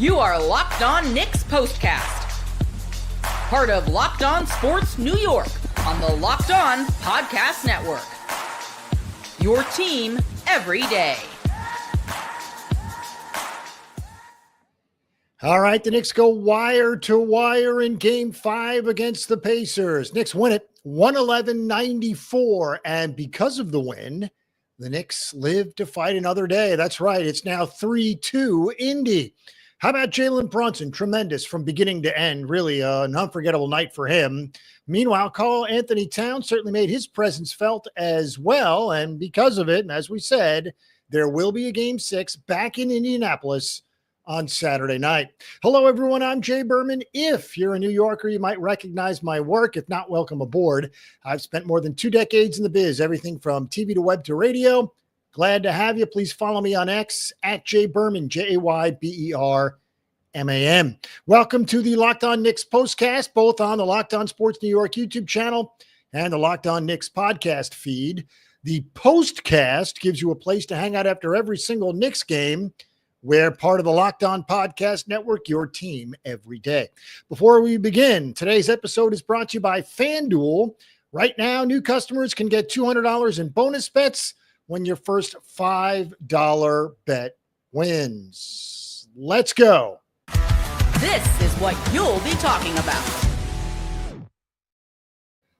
You are Locked On KNICKS Postcast, part of Locked On Sports New York on the Locked On Podcast Network. Your team every day. All right, the Knicks go wire to wire in Game 5 against the Pacers. Knicks win it 111-94, and because of the win, the Knicks live to fight another day. That's right, it's now 3-2 Indy. How about Jalen Brunson? Tremendous from beginning to end. Really an unforgettable night for him. Meanwhile, Karl Anthony Towns certainly made his presence felt as well, and because of it, as we said, there will be a Game 6 back in Indianapolis on Saturday night. Hello, everyone. I'm Jay Berman. If you're a New Yorker, you might recognize my work. If not, welcome aboard. I've spent more than 2 decades in the biz, everything from TV to web to radio. Glad to have you. Please follow me on X at Jay Berman, Jayberman. Welcome to the Locked On Knicks Postcast, both on the Locked On Sports New York YouTube channel and the Locked On Knicks podcast feed. The Postcast gives you a place to hang out after every single Knicks game. We're part of the Locked On Podcast Network, your team every day. Before we begin, today's episode is brought to you by FanDuel. Right now, new customers can get $200 in bonus bets when your first $5 bet wins. Let's go. This is what you'll be talking about.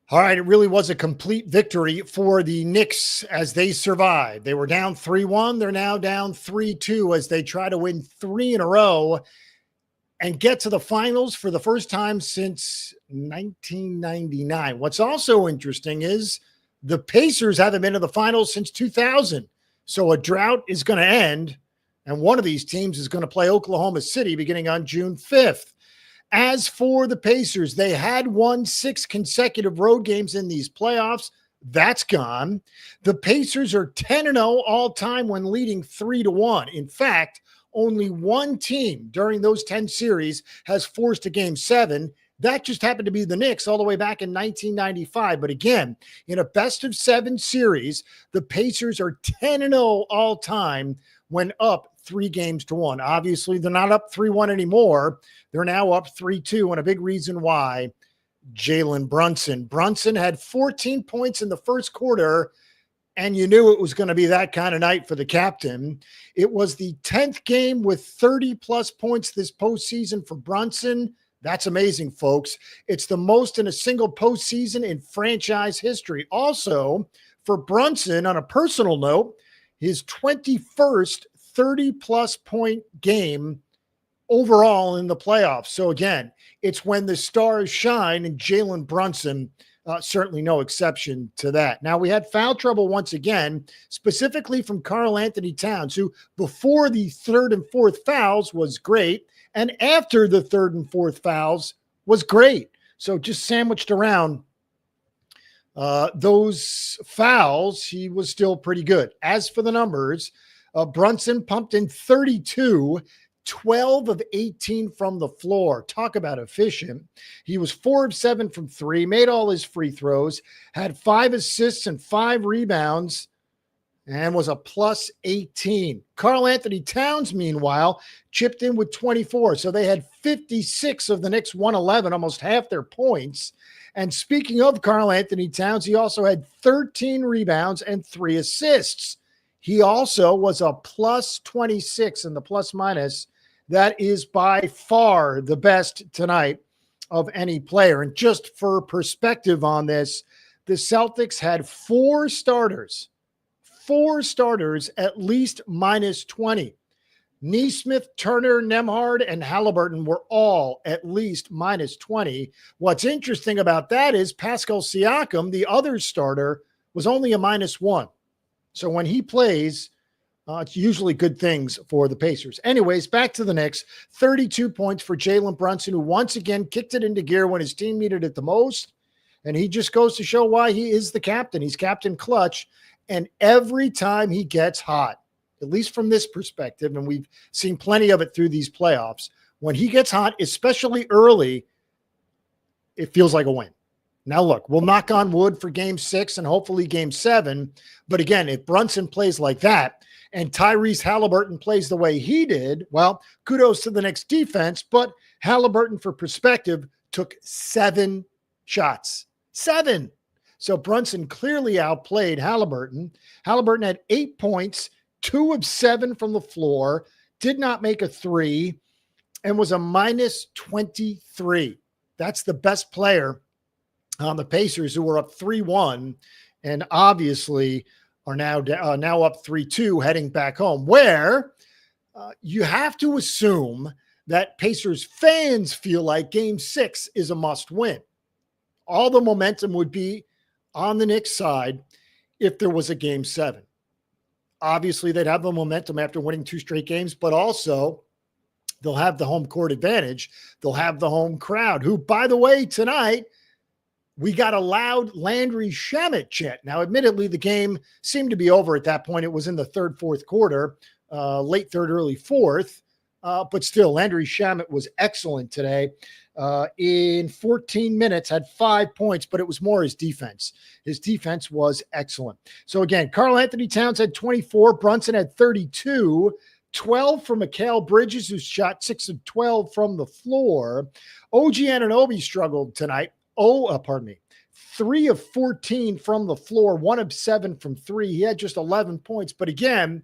All right, it really was a complete victory for the Knicks as they survived. They were down 3-1. They're now down 3-2 as they try to win 3 in a row and get to the finals for the first time since 1999. What's also interesting is the Pacers haven't been to the finals since 2000. So a drought is going to end, and one of these teams is going to play Oklahoma City beginning on June 5th. As for the Pacers, they had won 6 consecutive road games in these playoffs. That's gone. The Pacers are 10-0 all-time when leading 3-1. In fact, only one team during those 10 series has forced a Game 7. That just happened to be the Knicks all the way back in 1995. But again, in a best-of-7 series, the Pacers are 10-0 all-time when up 3-1. Obviously, they're not up 3-1 anymore. They're now up 3-2, and a big reason why, Jalen Brunson. Brunson had 14 points in the first quarter, and you knew it was going to be that kind of night for the captain. It was the 10th game with 30-plus points this postseason for Brunson. That's amazing, folks. It's the most in a single postseason in franchise history. Also, for Brunson, on a personal note, his 21st 30-plus point game overall in the playoffs. So again, it's when the stars shine, and Jalen Brunson, certainly no exception to that. Now, we had foul trouble once again, specifically from Karl Anthony Towns, who before the third and fourth fouls was great, and after the third and fourth fouls was great. So just sandwiched around those fouls, he was still pretty good. As for the numbers, Brunson pumped in 32, 12 of 18 from the floor. Talk about efficient. He was 4 of 7 from 3, made all his free throws, had 5 assists and 5 rebounds, and was a plus 18. Karl Anthony Towns, meanwhile, chipped in with 24. So they had 56 of the Knicks 111, almost half their points. And speaking of Karl Anthony Towns, he also had 13 rebounds and 3 assists. He also was a plus 26 in the plus minus. That is by far the best tonight of any player. And just for perspective on this, the Celtics had 4 starters at least minus 20. Nesmith, Turner, Nembhard, and Halliburton were all at least minus 20. What's interesting about that is Pascal Siakam, the other starter, was only a minus 1. So when he plays, it's usually good things for the Pacers. Anyways, back to the Knicks. 32 points for Jalen Brunson, who once again kicked it into gear when his team needed it the most. And he just goes to show why he is the captain. He's Captain Clutch. And every time he gets hot, at least from this perspective, and we've seen plenty of it through these playoffs, when he gets hot, especially early, it feels like a win. Now, look, we'll knock on wood for game 6 and hopefully game 7. But again, if Brunson plays like that and Tyrese Halliburton plays the way he did, well, kudos to the Knicks defense. But Halliburton, for perspective, took 7 shots. 7. So Brunson clearly outplayed Halliburton. Halliburton had 8 points, 2 of 7 from the floor, did not make a 3, and was a minus 23. That's the best player on the Pacers, who were up 3-1 and obviously are now up 3-2 heading back home, where you have to assume that Pacers fans feel like game 6 is a must win. All the momentum would be on the Knicks side if there was a game 7. Obviously, they'd have the momentum after winning 2 straight games, but also they'll have the home court advantage. They'll have the home crowd, who, by the way, tonight, we got a loud Landry Shamet chant. Now, admittedly, the game seemed to be over at that point. It was in the third, fourth quarter, late third, early fourth. But still, Landry Shamet was excellent today. In 14 minutes, had 5 points, but it was more his defense. His defense was excellent. So again, Karl Anthony Towns had 24. Brunson had 32. 12 from Mikal Bridges, who shot 6 of 12 from the floor. OG Anunoby struggled tonight. 3 of 14 from the floor, 1 of 7 from 3. He had just 11 points. But again,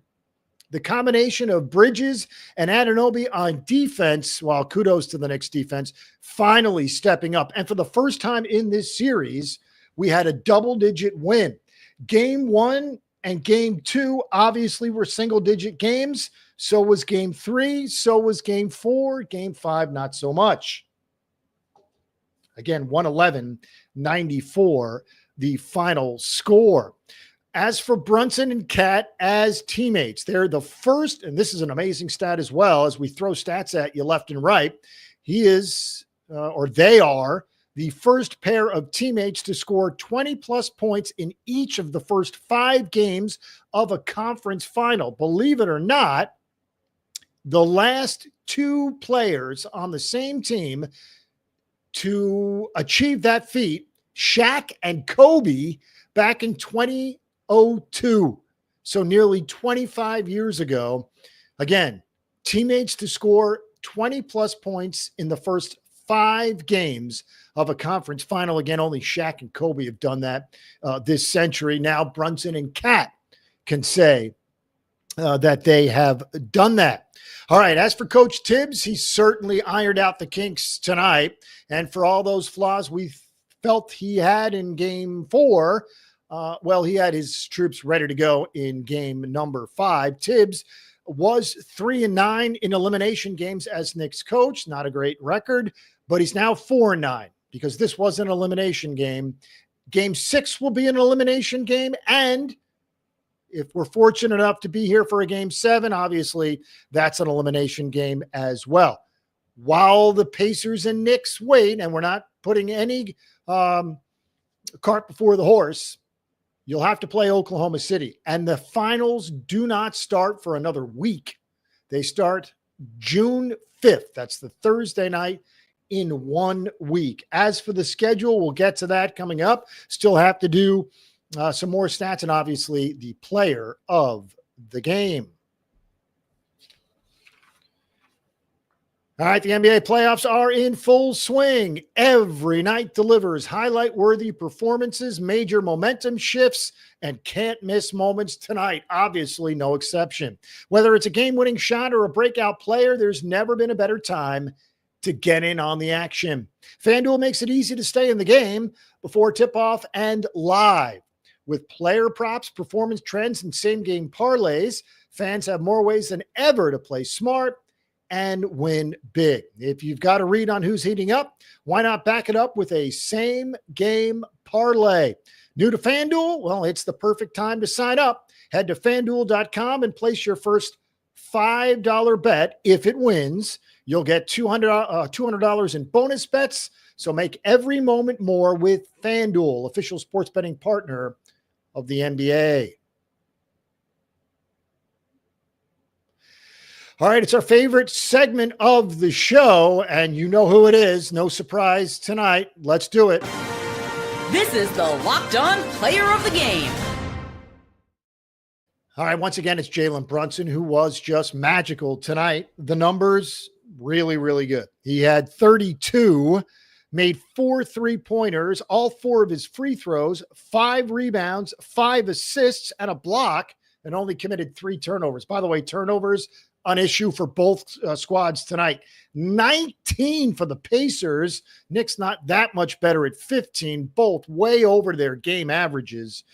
the combination of Bridges and Anunoby on defense, while kudos to the Knicks defense, finally stepping up. And for the first time in this series, we had a double-digit win. Game 1 and game 2 obviously were single-digit games. So was game 3. So was game 4. Game 5, not so much. Again, 111-94, the final score. As for Brunson and Cat as teammates, they're the first, and this is an amazing stat as well, as we throw stats at you left and right. He is, or they are, the first pair of teammates to score 20-plus points in each of the first 5 games of a conference final. Believe it or not, the last 2 players on the same team to achieve that feat, Shaq and Kobe, back in 2002. So nearly 25 years ago. Again, teammates to score 20-plus points in the first 5 games of a conference final. Again, only Shaq and Kobe have done that this century. Now Brunson and Cat can say that they have done that. All right, as for Coach Tibbs, he certainly ironed out the kinks tonight. And for all those flaws we felt he had in game 4, well, he had his troops ready to go in game number 5. Tibbs was 3-9 in elimination games as Knicks coach. Not a great record, but he's now 4-9 because this was an elimination game. Game 6 will be an elimination game, and if we're fortunate enough to be here for a game 7, obviously that's an elimination game as well. While the Pacers and Knicks wait, and we're not putting any cart before the horse, you'll have to play Oklahoma City. And the finals do not start for another week. They start June 5th. That's the Thursday night in 1 week. As for the schedule, we'll get to that coming up. Still have to do some more stats and obviously the player of the game. All right, the NBA playoffs are in full swing. Every night delivers highlight-worthy performances, major momentum shifts, and can't-miss moments tonight. Obviously, no exception. Whether it's a game-winning shot or a breakout player, there's never been a better time to get in on the action. FanDuel makes it easy to stay in the game before tip-off and live. With player props, performance trends, and same-game parlays, fans have more ways than ever to play smart and win big. If you've got a read on who's heating up, why not back it up with a same-game parlay? New to FanDuel? Well, it's the perfect time to sign up. Head to FanDuel.com and place your first $5 bet. If it wins, you'll get $200 in bonus bets. So make every moment more with FanDuel, official sports betting partner of the NBA. All right, it's our favorite segment of the show, and you know who it is. No surprise tonight. Let's do it. This is the Locked On Player of the Game. All right, once again, it's Jalen Brunson, who was just magical tonight. The numbers, really, really good. He had 32, made 4 3-pointers, all 4 of his free throws, 5 rebounds, 5 assists, and a block, and only committed 3 turnovers. By the way, turnovers, an issue for both squads tonight. 19 for the Pacers. Knicks not that much better at 15, both way over their game averages.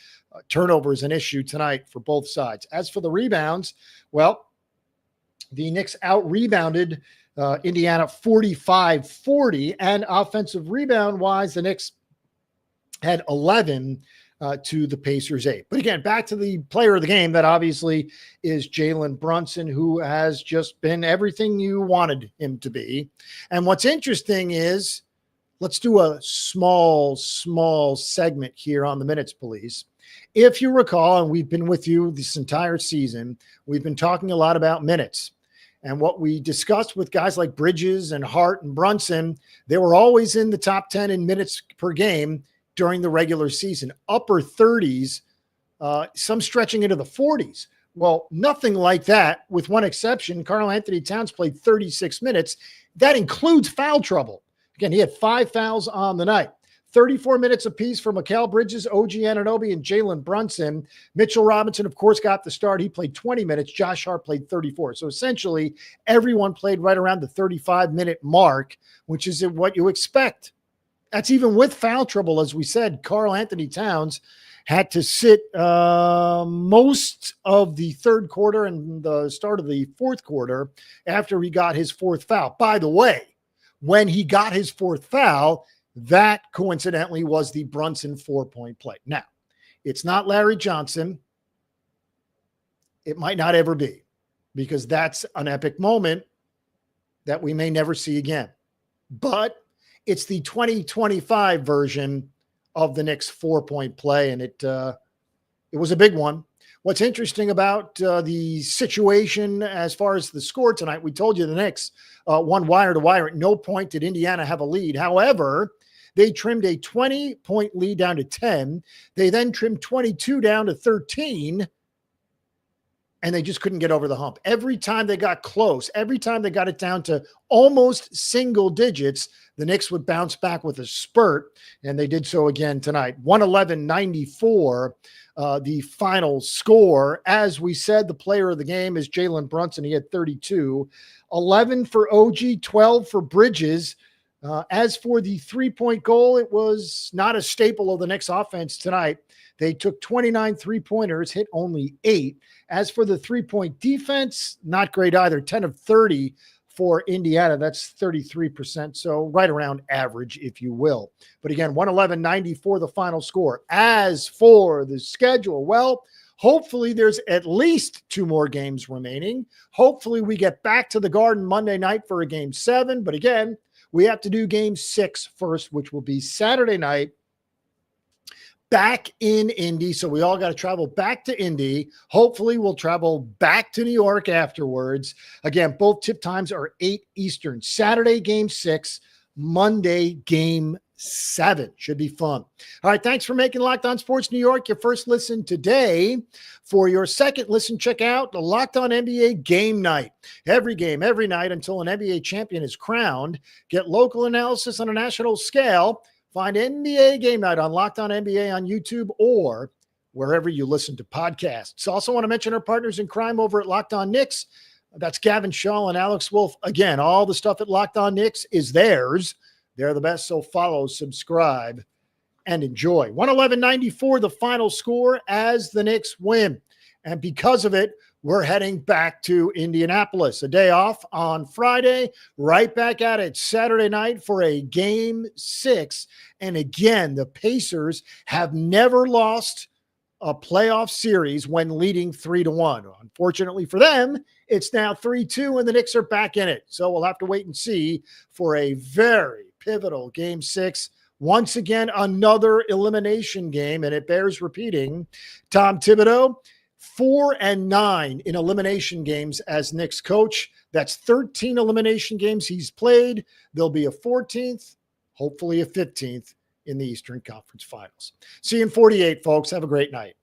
Turnovers an issue tonight for both sides. As for the rebounds, well, the Knicks out-rebounded Indiana 45-40, and offensive rebound-wise, the Knicks had 11 to the Pacers 8. But again, back to the player of the game, that obviously is Jalen Brunson, who has just been everything you wanted him to be. And what's interesting is, let's do a small segment here on the Minutes Police. If you recall, and we've been with you this entire season, we've been talking a lot about minutes. And what we discussed with guys like Bridges and Hart and Brunson, they were always in the top 10 in minutes per game during the regular season, upper 30s, some stretching into the 40s. Well, nothing like that, with one exception. Karl Anthony Towns played 36 minutes. That includes foul trouble. Again, he had 5 fouls on the night. 34 minutes apiece for Mikal Bridges, OG Anunoby, and Jalen Brunson. Mitchell Robinson, of course, got the start. He played 20 minutes. Josh Hart played 34. So essentially, everyone played right around the 35-minute mark, which is what you expect. That's even with foul trouble. As we said, Karl Anthony Towns had to sit most of the third quarter and the start of the fourth quarter after he got his 4th foul. By the way, when he got his 4th foul, that coincidentally was the Brunson 4-point play. Now, it's not Larry Johnson. It might not ever be, because that's an epic moment that we may never see again. But it's the 2025 version of the Knicks 4-point play, and it was a big one. What's interesting about the situation as far as the score tonight, we told you the Knicks won wire to wire. At no point did Indiana have a lead. However, they trimmed a 20-point lead down to 10. They then trimmed 22 down to 13, and they just couldn't get over the hump. Every time they got close, every time they got it down to almost single digits, the Knicks would bounce back with a spurt, and they did so again tonight. 111-94, the final score. As we said, the player of the game is Jalen Brunson. He had 32. 11 for OG, 12 for Bridges. As for the 3-point goal, it was not a staple of the Knicks offense tonight. They took 29 3-pointers, hit only 8. As for the 3-point defense, not great either. 10 of 30 for Indiana. That's 33%. So right around average, if you will. But again, 111-94, the final score. As for the schedule, well, hopefully there's at least 2 more games remaining. Hopefully we get back to the Garden Monday night for a game 7. But again, we have to do game 6 first, which will be Saturday night back in Indy. So we all got to travel back to Indy. Hopefully we'll travel back to New York afterwards. Again, both tip times are 8 Eastern. Saturday, game 6. Monday, game 7. Should be fun. All right, thanks for making Locked On Sports New York your first listen today. For your second listen, check out the Locked On NBA Game Night. Every game, every night until an NBA champion is crowned. Get local analysis on a national scale. Find NBA Game Night on Locked On NBA on YouTube or wherever you listen to podcasts. Also want to mention our partners in crime over at Locked On Knicks. That's Gavin Shaw and Alex Wolf. Again, all the stuff at Locked On Knicks is theirs. They're the best, so follow, subscribe, and enjoy. 111-94, the final score as the Knicks win. And because of it, we're heading back to Indianapolis. A day off on Friday, right back at it Saturday night for a game 6. And again, the Pacers have never lost a playoff series when leading 3-1. Unfortunately for them, it's now 3-2, and the Knicks are back in it. So we'll have to wait and see for a very pivotal game 6. Once again, another elimination game, and it bears repeating. Tom Thibodeau, 4-9 in elimination games as Knicks coach. That's 13 elimination games he's played. There'll be a 14th, hopefully a 15th, in the Eastern Conference Finals. See you in 48, folks. Have a great night.